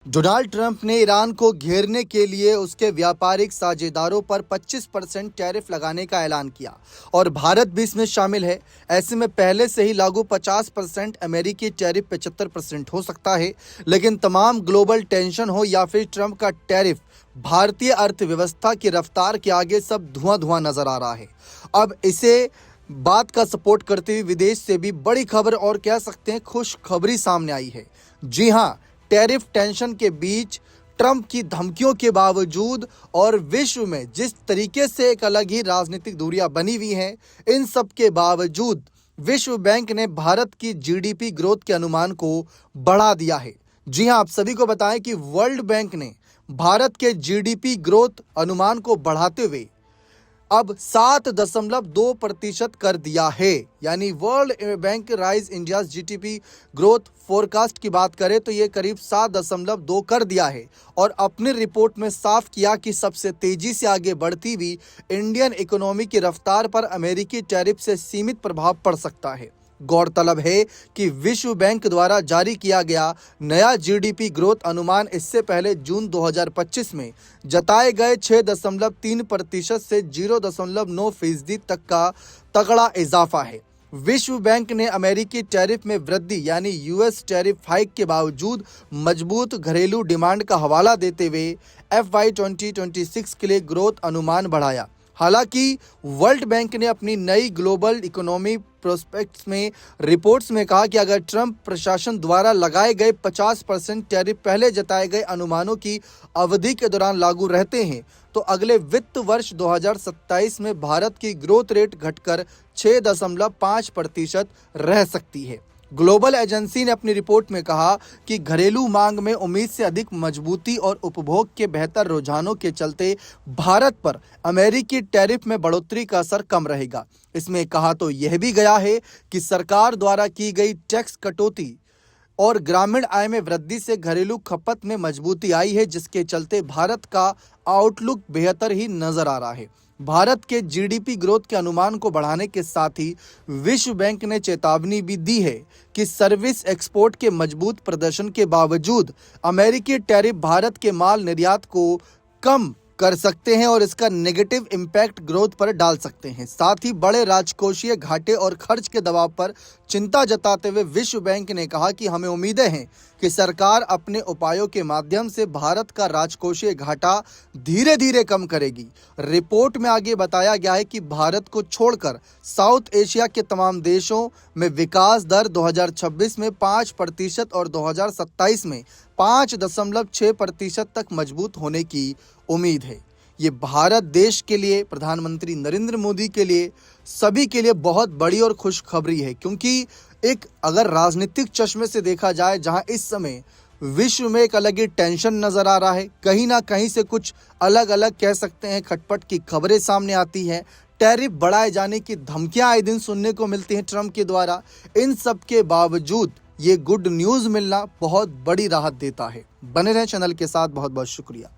Donald Trump ने Iran को घेरने के लिए उसके व्यापारिक साझेदारों पर 25% टैरिफ लगाने का ऐलान किया और भारत भी इसमें शामिल है। ऐसे में पहले से ही लागू 50% अमेरिकी टैरिफ 75% हो सकता है, लेकिन तमाम ग्लोबल टेंशन हो या फिर ट्रंप का टैरिफ, भारतीय अर्थव्यवस्था की रफ्तार के आगे सब धुआं धुआं नजर आ रहा है। अब इसे बात का सपोर्ट करते हुए विदेश से भी बड़ी खबर और कह सकते हैं खुशखबरी सामने आई है। जी हाँ, टैरिफ टेंशन के बीच ट्रंप की धमकियों के बावजूद और विश्व में जिस तरीके से एक अलग ही राजनीतिक दूरियां बनी हुई हैं, इन सब के बावजूद विश्व बैंक ने भारत की जीडीपी ग्रोथ के अनुमान को बढ़ा दिया है। जी हां, आप सभी को बताएं कि वर्ल्ड बैंक ने भारत के जीडीपी ग्रोथ अनुमान को बढ़ाते हुए अब 7.2% कर दिया है। यानी world bank rise India GDP growth forecast की बात करें तो ये करीब 7.2 कर दिया है और अपनी रिपोर्ट में साफ किया कि सबसे तेजी से आगे बढ़ती हुई इंडियन इकोनॉमी की रफ्तार पर अमेरिकी टैरिफ से सीमित प्रभाव पड़ सकता है। गौरतलब है कि विश्व बैंक द्वारा जारी किया गया नया जीडीपी ग्रोथ अनुमान इससे पहले जून 2025 में जताए गए 6.3% से 0.9% तक का तगड़ा इजाफा है। विश्व बैंक ने अमेरिकी टैरिफ में वृद्धि यानी यूएस टैरिफ हाइक के बावजूद मजबूत घरेलू डिमांड का हवाला देते हुए FY 2026 के लिए ग्रोथ अनुमान बढ़ाया। हालांकि वर्ल्ड बैंक ने अपनी नई ग्लोबल इकोनॉमी प्रोस्पेक्ट्स में रिपोर्ट्स में कहा कि अगर ट्रंप प्रशासन द्वारा लगाए गए 50% टैरिफ पहले जताए गए अनुमानों की अवधि के दौरान लागू रहते हैं तो अगले वित्त वर्ष 2027 में भारत की ग्रोथ रेट घटकर 6.5% रह सकती है। ग्लोबल एजेंसी ने अपनी रिपोर्ट में कहा कि घरेलू मांग में उम्मीद से अधिक मजबूती और उपभोग के बेहतर रुझानों के चलते भारत पर अमेरिकी टैरिफ में बढ़ोतरी का असर कम रहेगा। इसमें कहा तो यह भी गया है कि सरकार द्वारा की गई टैक्स कटौती और ग्रामीण आय में वृद्धि से घरेलू खपत में मजबूती आई है, जिसके चलते भारत का आउटलुक बेहतर ही नजर आ रहा है। भारत के जीडीपी ग्रोथ के अनुमान को बढ़ाने के साथ ही विश्व बैंक ने चेतावनी भी दी है कि सर्विस एक्सपोर्ट के मजबूत प्रदर्शन के बावजूद अमेरिकी टैरिफ भारत के माल निर्यात को कम कर सकते हैं और इसका नेगेटिव इम्पैक्ट ग्रोथ पर डाल सकते हैं। साथ ही बड़े राजकोषीय घाटे और खर्च के दबाव पर चिंता जताते हुए विश्व बैंक ने कहा कि हमें उम्मीदें हैं कि सरकार अपने उपायों के माध्यम से भारत का राजकोषीय घाटा धीरे धीरे कम करेगी। रिपोर्ट में आगे बताया गया है कि भारत को छोड़कर साउथ एशिया के तमाम देशों में विकास दर 2026 में 5% और 2027 में 5.6% तक मजबूत होने की उम्मीद है। ये भारत देश के लिए, प्रधानमंत्री नरेंद्र मोदी के लिए, सभी के लिए बहुत बड़ी और खुशखबरी है, क्योंकि एक अगर राजनीतिक चश्मे से देखा जाए जहां इस समय विश्व में एक अलग ही टेंशन नजर आ रहा है, कहीं ना कहीं से कुछ अलग अलग कह सकते हैं खटपट की खबरें सामने आती हैं, टैरिफ बढ़ाए जाने की धमकियां आए दिन सुनने को मिलती हैं ट्रंप के द्वारा। इन सब के बावजूद ये गुड न्यूज़ मिलना बहुत बड़ी राहत देता है। बने रहें चैनल के साथ। बहुत बहुत शुक्रिया।